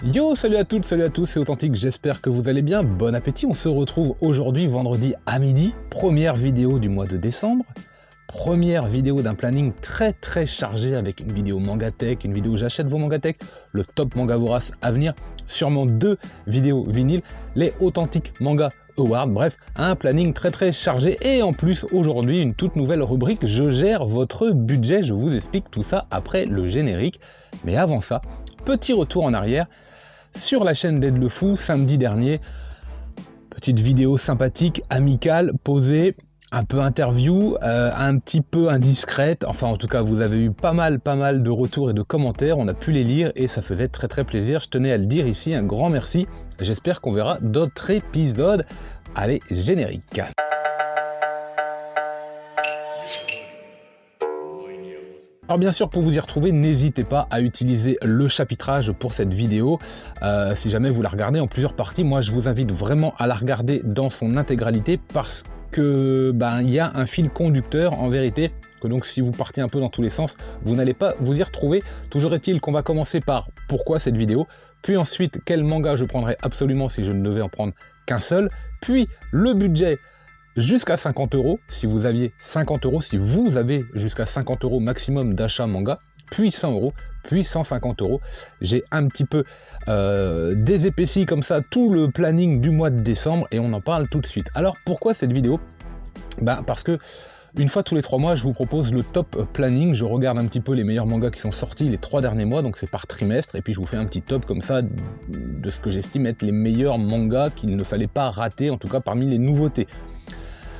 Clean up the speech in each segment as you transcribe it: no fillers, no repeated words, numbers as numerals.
Yo, salut à toutes, salut à tous, c'est Authentique, j'espère que vous allez bien, bon appétit, on se retrouve aujourd'hui vendredi à midi, première vidéo du mois de décembre, première vidéo d'un planning très chargé avec une vidéo Mangatech, une vidéo J'achète vos Mangatech, le top manga vorace à venir, sûrement 2 vidéos vinyles, les Authentiques Manga Awards, bref, un planning très chargé et en plus aujourd'hui une toute nouvelle rubrique, je gère votre budget, je vous explique tout ça après le générique, mais avant ça, petit retour en arrière, sur la chaîne d'Ed le Fou, samedi dernier, petite vidéo sympathique, amicale, posée, un peu interview, un petit peu indiscrète, enfin en tout cas vous avez eu pas mal de retours et de commentaires, on a pu les lire et ça faisait très plaisir, je tenais à le dire ici, un grand merci, j'espère qu'on verra d'autres épisodes, allez générique. Alors bien sûr, pour vous y retrouver, n'hésitez pas à utiliser le chapitrage pour cette vidéo. Si jamais vous la regardez en plusieurs parties, moi je vous invite vraiment à la regarder dans son intégralité parce que il y a un fil conducteur en vérité, que donc si vous partez un peu dans tous les sens, vous n'allez pas vous y retrouver. Toujours est-il qu'on va commencer par pourquoi cette vidéo, puis ensuite quel manga je prendrais absolument si je ne devais en prendre qu'un seul, puis le budget jusqu'à 50 €, si vous aviez 50 €, si vous avez jusqu'à 50 € maximum d'achat manga, puis 100 €, puis 150 €. J'ai un petit peu désépaissi comme ça tout le planning du mois de décembre et on en parle tout de suite. Alors pourquoi cette vidéo ? Parce que une fois tous les 3 mois, je vous propose le top planning. Je regarde un petit peu les meilleurs mangas qui sont sortis les 3 derniers mois, donc c'est par trimestre, et puis je vous fais un petit top comme ça de ce que j'estime être les meilleurs mangas qu'il ne fallait pas rater, en tout cas parmi les nouveautés.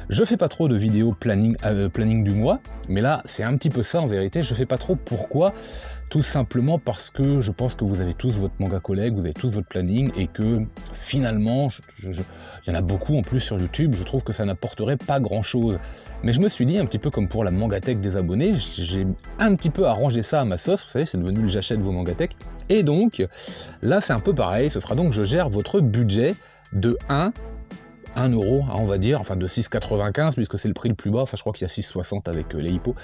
Je fais pas trop de vidéos planning du mois, mais là c'est un petit peu ça en vérité, je fais pas trop. Pourquoi ? Tout simplement parce que je pense que vous avez tous votre manga collègue, vous avez tous votre planning, et que finalement, il y en a beaucoup en plus sur YouTube, je trouve que ça n'apporterait pas grand chose. Mais je me suis dit, un petit peu comme pour la Mangatech des abonnés, j'ai un petit peu arrangé ça à ma sauce, vous savez, c'est devenu le J'achète vos Mangatech, et donc là c'est un peu pareil, ce sera donc je gère votre budget de 1 €, on va dire, enfin de 6,95 puisque c'est le prix le plus bas, enfin je crois qu'il y a 6,60 avec les hippos,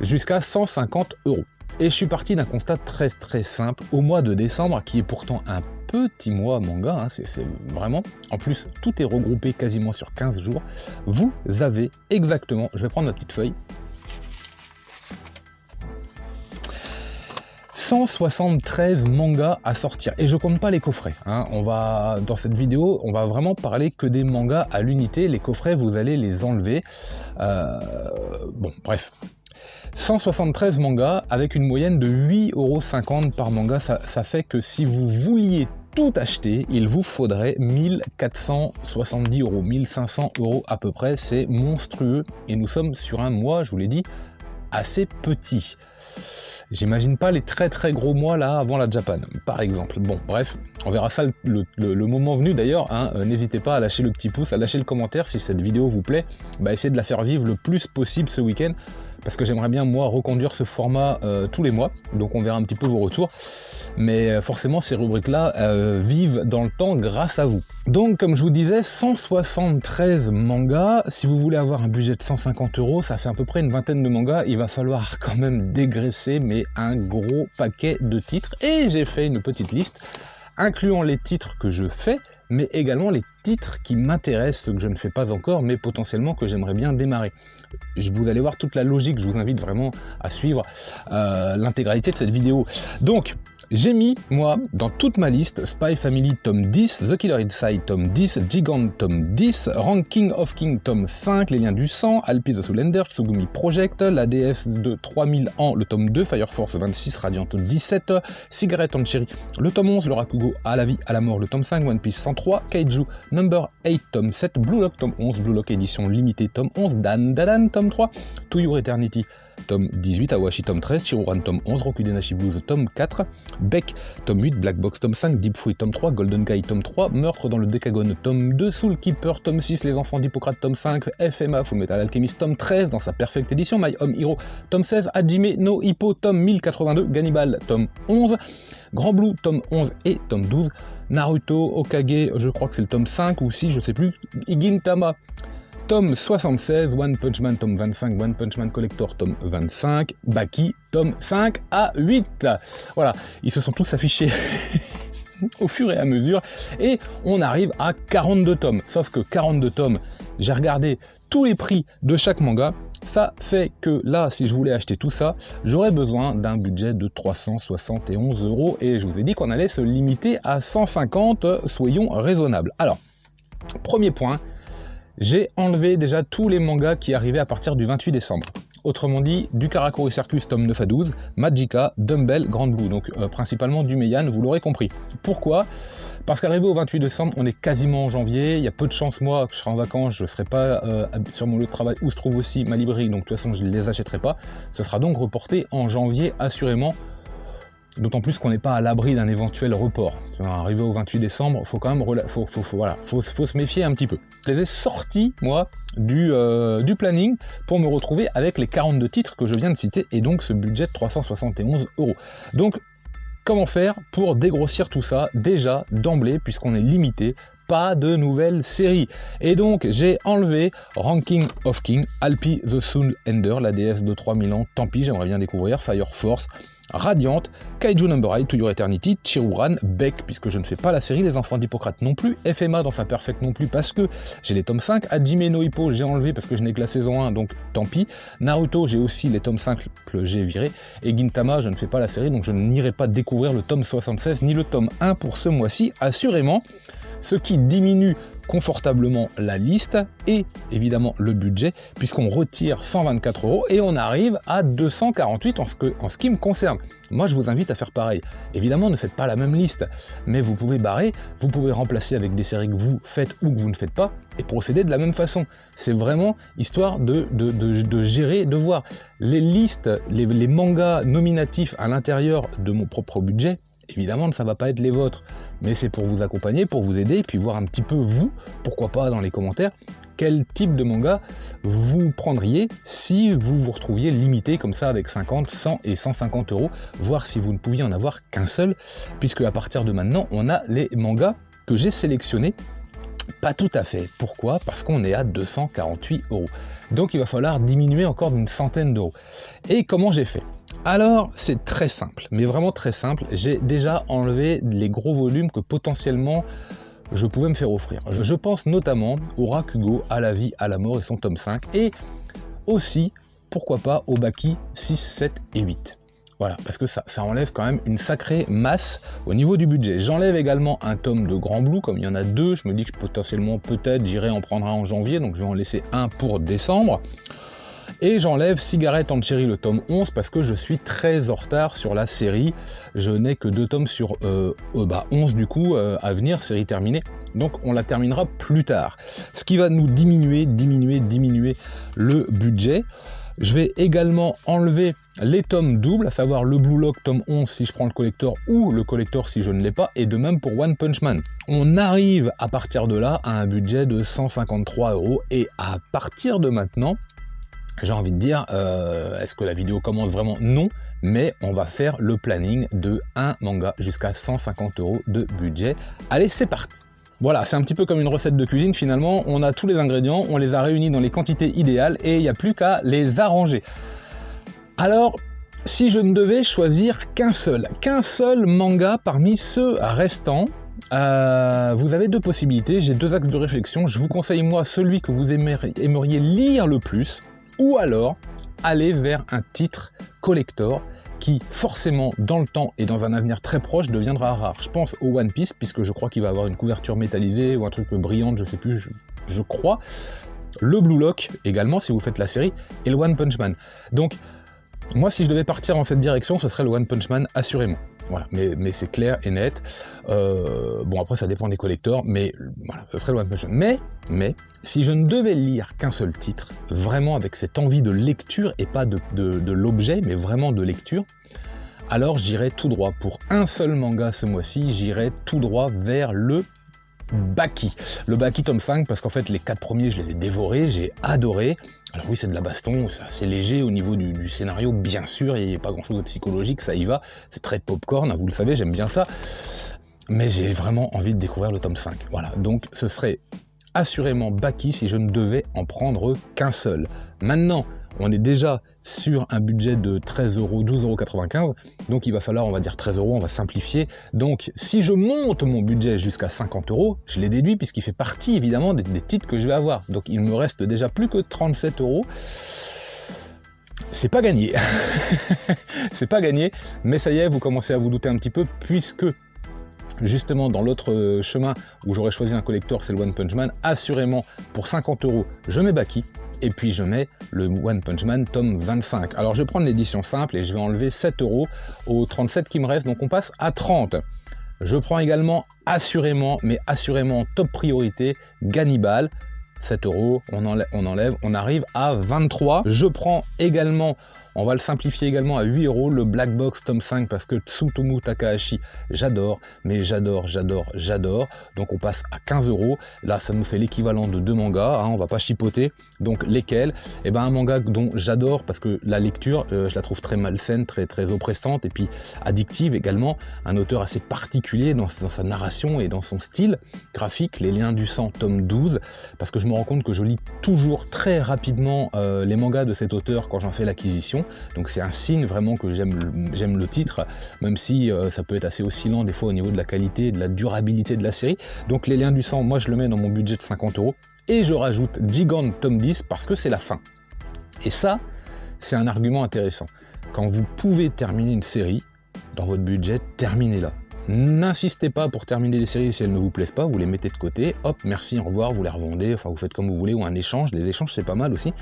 jusqu'à 150 €. Et je suis parti d'un constat très simple, au mois de décembre, qui est pourtant un petit mois manga, hein, c'est vraiment, en plus tout est regroupé quasiment sur 15 jours, vous avez exactement, je vais prendre ma petite feuille, 173 mangas à sortir, et je compte pas les coffrets, hein. Dans cette vidéo, on va vraiment parler que des mangas à l'unité, les coffrets vous allez les enlever, bon bref, 173 mangas avec une moyenne de 8,50 € par manga, ça fait que si vous vouliez tout acheter, il vous faudrait 1470 €, 1500 € à peu près, c'est monstrueux, et nous sommes sur un mois, je vous l'ai dit, assez petit. J'imagine pas les très gros mois là avant la Japan, par exemple. Bon, bref, on verra ça le moment venu d'ailleurs, hein, n'hésitez pas à lâcher le petit pouce, à lâcher le commentaire si cette vidéo vous plaît, essayez de la faire vivre le plus possible ce week-end, parce que j'aimerais bien moi reconduire ce format tous les mois, donc on verra un petit peu vos retours, mais forcément ces rubriques là vivent dans le temps grâce à vous. Donc comme je vous disais, 173 mangas, si vous voulez avoir un budget de 150 €, ça fait à peu près une vingtaine de mangas, il va falloir quand même dégraisser mais un gros paquet de titres, et j'ai fait une petite liste incluant les titres que je fais, mais également les titres qui m'intéressent, ceux que je ne fais pas encore, mais potentiellement que j'aimerais bien démarrer. Vous allez voir toute la logique, je vous invite vraiment à suivre l'intégralité de cette vidéo. Donc, j'ai mis, moi, dans toute ma liste, Spy Family tome 10, The Killer Inside tome 10, Gigant tome 10, Ranking of King tome 5, Les Liens du Sang, Alpi the Soulender, Tsugumi Project, La Déesse de 3000 ans, le tome 2, Fire Force 26, Radiant 17, Cigarette and Cherry, le tome 11, Le Rakugo à la vie, à la mort, le tome 5, One Piece 103, Kaiju Number 8 tome 7, Blue Lock tome 11, Blue Lock édition limitée tome 11, Dan tome 3, To Your Eternity tome 18, Awashi tome 13, Chiruran tome 11, Rokudenashi Blues tome 4, Beck tome 8, Black Box tome 5, Deep Fruit tome 3, Golden Guy tome 3, Meurtre dans le Décagone tome 2, Soul Keeper tome 6, Les Enfants d'Hippocrate tome 5, FMA Full Metal Alchemist tome 13 dans sa perfecte édition, My Home Hero tome 16, Hajime no Hippo tome 1082, Gannibal tome 11, Grand Blue tome 11 et tome 12, Naruto Okage, je crois que c'est le tome 5 ou 6, je sais plus, Gintama tome 76, One Punch Man tome 25, One Punch Man Collector tome 25, Baki tome 5 à 8. Voilà, ils se sont tous affichés au fur et à mesure, et on arrive à 42 tomes. Sauf que 42 tomes, j'ai regardé tous les prix de chaque manga, ça fait que là, si je voulais acheter tout ça, j'aurais besoin d'un budget de 371 €, et je vous ai dit qu'on allait se limiter à 150, soyons raisonnables. Alors, premier point, j'ai enlevé déjà tous les mangas qui arrivaient à partir du 28 décembre. Autrement dit, du Karakuri Circus tome 9 à 12, Magica, Dumbbell, Grand Blue, donc principalement du Meian, vous l'aurez compris. Pourquoi ? Parce qu'arrivé au 28 décembre, on est quasiment en janvier, il y a peu de chances, moi, que je serai en vacances, je ne serai pas sur mon lieu de travail où se trouve aussi ma librairie, donc de toute façon je ne les achèterai pas. Ce sera donc reporté en janvier assurément, d'autant plus qu'on n'est pas à l'abri d'un éventuel report. Arrivé au 28 décembre, il faut quand même faut se méfier un petit peu. Je les ai sortis, moi, du planning pour me retrouver avec les 42 titres que je viens de citer et donc ce budget de 371 €. Donc, comment faire pour dégrossir tout ça déjà d'emblée puisqu'on est limité? Pas de nouvelles séries. Et donc j'ai enlevé Ranking of King, Alpi the Soul Ender, la déesse de 3000 ans, tant pis, j'aimerais bien découvrir, Fire Force, Radiant, Kaiju Number 8, To Your Eternity, Chiruran, Beck, puisque je ne fais pas la série, Les Enfants d'Hippocrate non plus, FMA dans sa Perfect non plus, parce que j'ai les tomes 5, Hajime no Ippo j'ai enlevé parce que je n'ai que la saison 1, donc tant pis, Naruto j'ai aussi les tomes 5, j'ai viré, et Gintama je ne fais pas la série, donc je n'irai pas découvrir le tome 76, ni le tome 1 pour ce mois-ci, assurément, ce qui diminue confortablement la liste et évidemment le budget puisqu'on retire 124 € et on arrive à 248 en ce qui me concerne. Moi je vous invite à faire pareil. Évidemment ne faites pas la même liste, mais vous pouvez barrer, vous pouvez remplacer avec des séries que vous faites ou que vous ne faites pas et procéder de la même façon. C'est vraiment histoire de gérer, de voir les listes, les mangas nominatifs à l'intérieur de mon propre budget. Évidemment, ça ne va pas être les vôtres, mais c'est pour vous accompagner, pour vous aider, et puis voir un petit peu vous, pourquoi pas dans les commentaires, quel type de manga vous prendriez si vous vous retrouviez limité comme ça avec 50, 100 et 150 €, voir si vous ne pouviez en avoir qu'un seul, puisque à partir de maintenant, on a les mangas que j'ai sélectionnés. Pas tout à fait. Pourquoi ? Parce qu'on est à 248 €. Donc il va falloir diminuer encore d'une centaine d'euros. Et comment j'ai fait ? Alors c'est très simple, mais vraiment très simple. J'ai déjà enlevé les gros volumes que potentiellement je pouvais me faire offrir. Je pense notamment au Rakugo, à la vie, à la mort et son tome 5, et aussi, pourquoi pas, au Baki 6, 7 et 8. Voilà, parce que ça enlève quand même une sacrée masse au niveau du budget. J'enlève également un tome de Grand Blue, comme il y en a deux, je me dis que potentiellement, peut-être, j'irai en prendre un en janvier, donc je vais en laisser un pour décembre. Et j'enlève Cigarette and Cherry, le tome 11, parce que je suis très en retard sur la série. Je n'ai que 2 tomes sur 11 du coup, à venir, série terminée. Donc on la terminera plus tard. Ce qui va nous diminuer le budget. Je vais également enlever les tomes doubles, à savoir le Blue Lock tome 11 si je prends le collector ou le collector si je ne l'ai pas, et de même pour One Punch Man. On arrive à partir de là à un budget de 153 € et à partir de maintenant, j'ai envie de dire, est-ce que la vidéo commence vraiment ? Non, mais on va faire le planning de un manga jusqu'à 150 € de budget. Allez, c'est parti. Voilà, c'est un petit peu comme une recette de cuisine finalement, on a tous les ingrédients, on les a réunis dans les quantités idéales et il n'y a plus qu'à les arranger. Alors, si je ne devais choisir qu'un seul manga parmi ceux restants, vous avez deux possibilités, j'ai deux axes de réflexion, je vous conseille moi celui que vous aimeriez lire le plus, ou alors aller vers un titre collector qui forcément dans le temps et dans un avenir très proche deviendra rare. Je pense au One Piece, puisque je crois qu'il va avoir une couverture métallisée ou un truc brillant, je sais plus, je crois. Le Blue Lock également, si vous faites la série, et le One Punch Man. Donc, moi, si je devais partir dans cette direction, ce serait le One Punch Man, assurément. Voilà, mais c'est clair et net. Bon, après, ça dépend des collectors, mais voilà, ce serait le One Punch Man. Mais, si je ne devais lire qu'un seul titre, vraiment avec cette envie de lecture, et pas de l'objet, mais vraiment de lecture, alors j'irais tout droit. Pour un seul manga ce mois-ci, j'irais tout droit vers le Baki. Le Baki tome 5, parce qu'en fait, les 4 premiers, je les ai dévorés, j'ai adoré. Alors oui, c'est de la baston, c'est assez léger au niveau du scénario, bien sûr, il n'y a pas grand-chose de psychologique, ça y va, c'est très popcorn, vous le savez, j'aime bien ça, mais j'ai vraiment envie de découvrir le tome 5. Voilà, donc ce serait assurément Baki si je ne devais en prendre qu'un seul. Maintenant, on est déjà sur un budget de 13 euros, 12,95 €, donc il va falloir, on va dire 13 euros, on va simplifier. Donc si je monte mon budget jusqu'à 50 euros, je l'ai déduit puisqu'il fait partie évidemment des titres que je vais avoir. Donc il me reste déjà plus que 37 euros. C'est pas gagné. C'est pas gagné, mais ça y est, vous commencez à vous douter un petit peu puisque justement dans l'autre chemin où j'aurais choisi un collector, c'est le One Punch Man. Assurément, pour 50 euros, je mets Baki. Et puis je mets le One Punch Man tome 25. Alors je vais prendre l'édition simple et je vais enlever 7 euros aux 37 qui me restent. Donc on passe à 30. Je prends également assurément, mais assurément top priorité, Gannibal. 7 euros, on enlève, on arrive à 23. Je prends également, on va le simplifier également à 8 euros, le Black Box tome 5 parce que Tsutomu Takahashi, j'adore, mais j'adore. Donc on passe à 15 euros. Là, ça nous fait l'équivalent de 2 mangas, hein, on va pas chipoter. Donc lesquels? Eh ben un manga dont j'adore parce que la lecture, je la trouve très malsaine, très oppressante et puis addictive également. Un auteur assez particulier dans sa narration et dans son style graphique, Les Liens du Sang tome 12, parce que je me rends compte que je lis toujours très rapidement les mangas de cet auteur quand j'en fais l'acquisition. Donc c'est un signe vraiment que j'aime le titre, même si ça peut être assez oscillant des fois au niveau de la qualité et de la durabilité de la série. Donc Les Liens du Sang, moi je le mets dans mon budget de 50 euros. Et je rajoute Gigant tome 10 parce que c'est la fin. Et ça, c'est un argument intéressant. Quand vous pouvez terminer une série, dans votre budget, terminez-la. N'insistez pas pour terminer les séries si elles ne vous plaisent pas, vous les mettez de côté, hop, merci, au revoir, vous les revendez, enfin vous faites comme vous voulez, ou un échange, les échanges c'est pas mal aussi,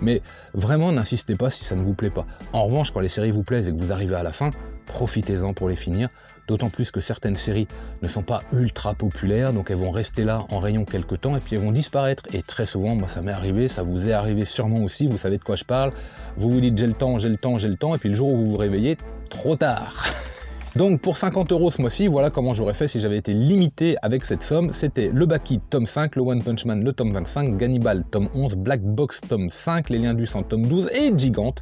mais vraiment n'insistez pas si ça ne vous plaît pas. En revanche, quand les séries vous plaisent et que vous arrivez à la fin, profitez-en pour les finir, d'autant plus que certaines séries ne sont pas ultra populaires, donc elles vont rester là en rayon quelques temps et puis elles vont disparaître. Et très souvent, moi ça m'est arrivé, ça vous est arrivé sûrement aussi, vous savez de quoi je parle, vous vous dites j'ai le temps, et puis le jour où vous vous réveillez, trop tard. Donc pour 50 euros ce mois-ci, voilà comment j'aurais fait si j'avais été limité avec cette somme. C'était le Baki tome 5, le One Punch Man le tome 25, Gannibal tome 11, Black Box tome 5, Les Liens du Sang tome 12 et Gigant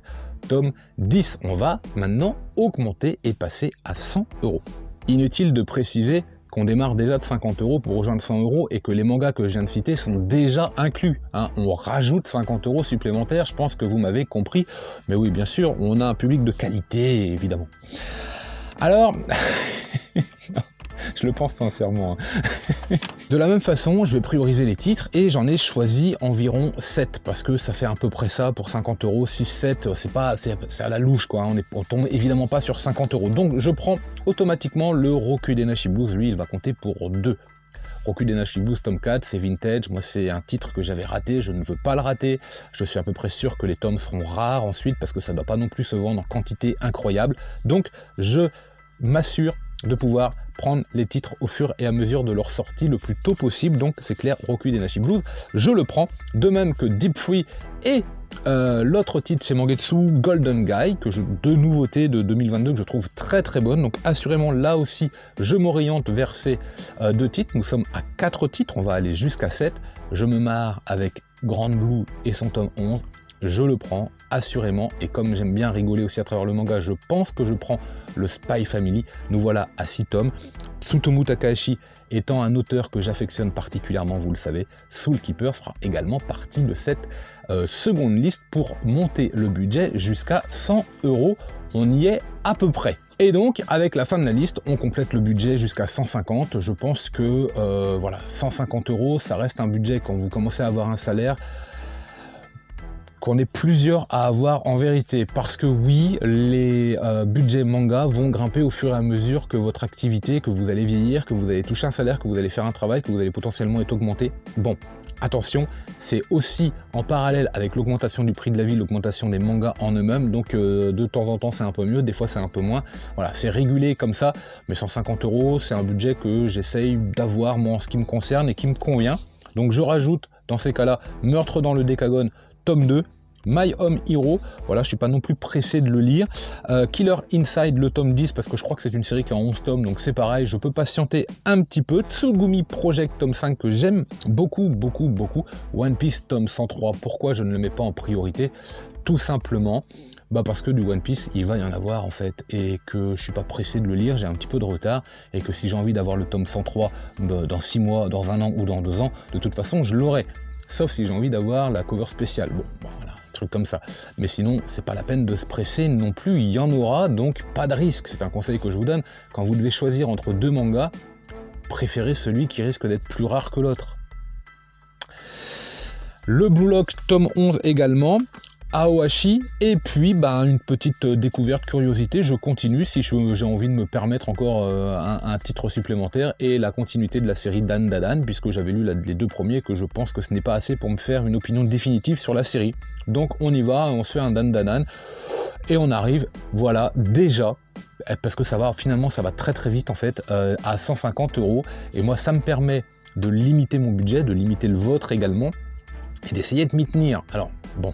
tome 10. On va maintenant augmenter et passer à 100 euros. Inutile de préciser qu'on démarre déjà de 50 euros pour rejoindre 100 euros et que les mangas que je viens de citer sont déjà inclus. Hein. On rajoute 50 euros supplémentaires, je pense que vous m'avez compris. Mais oui, bien sûr, on a un public de qualité, évidemment. Alors, non, je le pense sincèrement. De la même façon, je vais prioriser les titres et j'en ai choisi environ 7 parce que ça fait à peu près ça pour 50 euros, 6-7, c'est à la louche quoi, on tombe évidemment pas sur 50 euros. Donc je prends automatiquement le Rokudenashi Blues, lui il va compter pour 2. Rokudenashi Blues tome 4, c'est vintage, moi c'est un titre que j'avais raté, je ne veux pas le rater, je suis à peu près sûr que les tomes seront rares ensuite parce que ça ne doit pas non plus se vendre en quantité incroyable. Donc je m'assure de pouvoir prendre les titres au fur et à mesure de leur sortie le plus tôt possible. Donc c'est clair, Rokudenashi Blues, je le prends, de même que Deep Free et l'autre titre chez Mangetsu, Golden Guy, de nouveauté de 2022 que je trouve très bonne. Donc assurément là aussi je m'oriente vers ces 2 titres. Nous sommes à 4 titres, on va aller jusqu'à 7. Je me marre avec Grand Blue et son tome 11. Je le prends assurément, et comme j'aime bien rigoler aussi à travers le manga, je pense que je prends le Spy Family. Nous voilà à 6 tomes. Tsutomu Takahashi étant un auteur que j'affectionne particulièrement, vous le savez, Soul Keeper fera également partie de cette seconde liste pour monter le budget jusqu'à 100 euros. On y est à peu près. Et donc, avec la fin de la liste, on complète le budget jusqu'à 150. Je pense que, voilà, 150 euros, ça reste un budget quand vous commencez à avoir un salaire qu'on est plusieurs à avoir en vérité, parce que oui, les budgets manga vont grimper au fur et à mesure que votre activité, que vous allez vieillir, que vous allez toucher un salaire, que vous allez faire un travail, que vous allez potentiellement être augmenté. Bon, attention, c'est aussi en parallèle avec l'augmentation du prix de la vie, l'augmentation des mangas en eux-mêmes, donc de temps en temps c'est un peu mieux, des fois c'est un peu moins. Voilà, c'est régulé comme ça, mais 150 euros, c'est un budget que j'essaye d'avoir moi en ce qui me concerne et qui me convient. Donc je rajoute dans ces cas-là Meurtre dans le Décagone, tome 2, My Home Hero, voilà, je suis pas non plus pressé de le lire. Killer Inside, le tome 10, parce que je crois que c'est une série qui a 11 tomes, donc c'est pareil, je peux patienter un petit peu. Tsugumi Project, tome 5, que j'aime beaucoup. One Piece, tome 103, pourquoi je ne le mets pas en priorité? Tout simplement, parce que du One Piece, il va y en avoir en fait, et que je suis pas pressé de le lire, j'ai un petit peu de retard, et que si j'ai envie d'avoir le tome 103 dans 6 mois, dans 1 an ou dans 2 ans, de toute façon, je l'aurai. Sauf si j'ai envie d'avoir la cover spéciale. Bon, voilà. trucs comme ça. Mais sinon, c'est pas la peine de se presser non plus, il y en aura, donc pas de risque. C'est un conseil que je vous donne. Quand vous devez choisir entre 2 mangas, préférez celui qui risque d'être plus rare que l'autre. Le Blue Lock tome 11 également, Aohashi, et puis une petite découverte, curiosité, je continue si j'ai envie de me permettre encore un titre supplémentaire, et la continuité de la série Dan Dadan, puisque j'avais lu les 2 premiers, que je pense que ce n'est pas assez pour me faire une opinion définitive sur la série. Donc on y va, on se fait un Dan Dadan, et on arrive, voilà, déjà, parce que ça va, finalement ça va très très vite en fait, à 150 €, et moi ça me permet de limiter mon budget, de limiter le vôtre également, et d'essayer de m'y tenir. Alors, bon,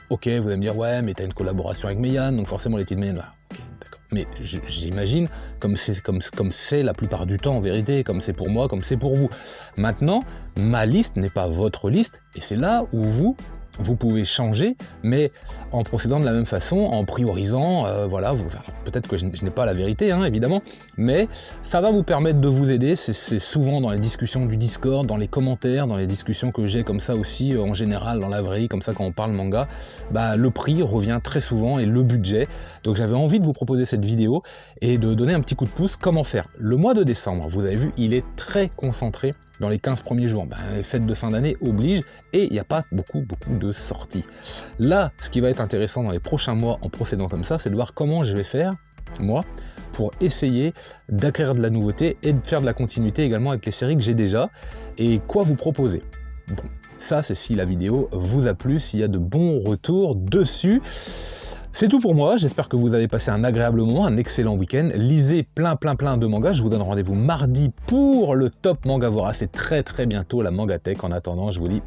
ok, vous allez me dire, ouais, mais t'as une collaboration avec Meian, donc forcément les titres Meian, ok, d'accord. Mais j'imagine, comme c'est la plupart du temps en vérité, comme c'est pour moi, comme c'est pour vous. Maintenant, ma liste n'est pas votre liste, et c'est là où vous pouvez changer, mais en procédant de la même façon, en priorisant, voilà, peut-être que je n'ai pas la vérité, hein, évidemment, mais ça va vous permettre de vous aider. C'est souvent dans les discussions du Discord, dans les commentaires, dans les discussions que j'ai comme ça aussi, en général, dans la vraie vie, comme ça quand on parle manga, le prix revient très souvent, et le budget. Donc j'avais envie de vous proposer cette vidéo, et de donner un petit coup de pouce, comment faire. Le mois de décembre, vous avez vu, il est très concentré dans les 15 premiers jours, les fêtes de fin d'année obligent, et il n'y a pas beaucoup de sorties. Là, ce qui va être intéressant dans les prochains mois en procédant comme ça, c'est de voir comment je vais faire, moi, pour essayer d'acquérir de la nouveauté et de faire de la continuité également avec les séries que j'ai déjà, et quoi vous proposer. Bon, ça c'est si la vidéo vous a plu, s'il y a de bons retours dessus. C'est tout pour moi, j'espère que vous avez passé un agréable moment, un excellent week-end. Lisez plein de mangas, je vous donne rendez-vous mardi pour le top Mangavora. C'est très bientôt la Mangatech. En attendant, je vous dis